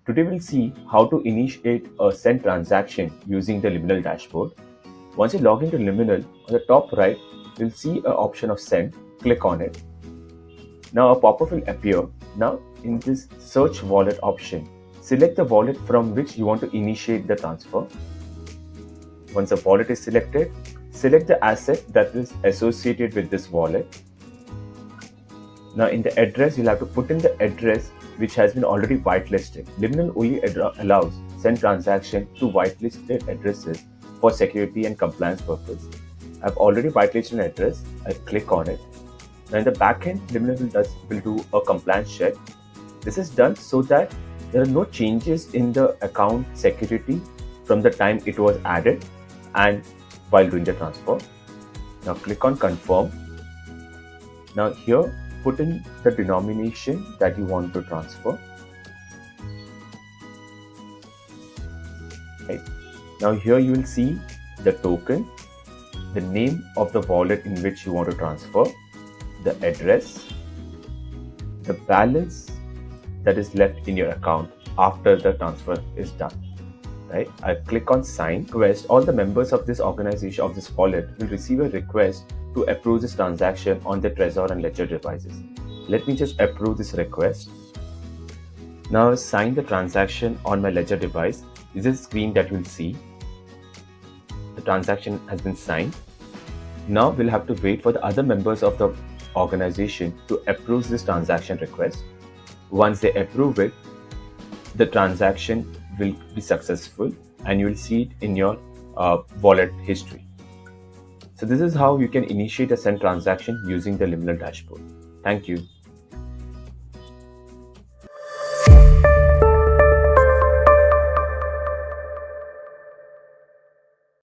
Today we'll see how to initiate a send transaction using the Liminal dashboard. Once you log into Liminal, on the top right, you'll see an option of send. Click on it. Now a pop-up will appear. Now in this search wallet option, select the wallet from which you want to initiate the transfer. Once the wallet is selected, select the asset that is associated with this wallet. Now in the address, you'll have to put in the address which has been already whitelisted. Liminal only allows send transaction to whitelisted addresses for security and compliance purpose. I've already whitelisted an address. I click on it. Now in the backend, Liminal will do a compliance check. This is done so that there are no changes in the account security from the time it was added and while doing the transfer. Now click on confirm. Now here, put in the denomination that you want to transfer. Right. Now here you will see the token, the name of the wallet in which you want to transfer, the address, the balance that is left in your account after the transfer is done. Right. I click on sign request. All the members of this organization, of this wallet, will receive a request to approve this transaction on the Trezor and Ledger devices. Let me just approve this request. Now sign the transaction on my Ledger device. This is the screen that you will see. The transaction has been signed. Now we'll have to wait for the other members of the organization to approve this transaction request. Once they approve it, the transaction will be successful and you will see it in your wallet history. So this is how you can initiate a send transaction using the Liminal dashboard. Thank you.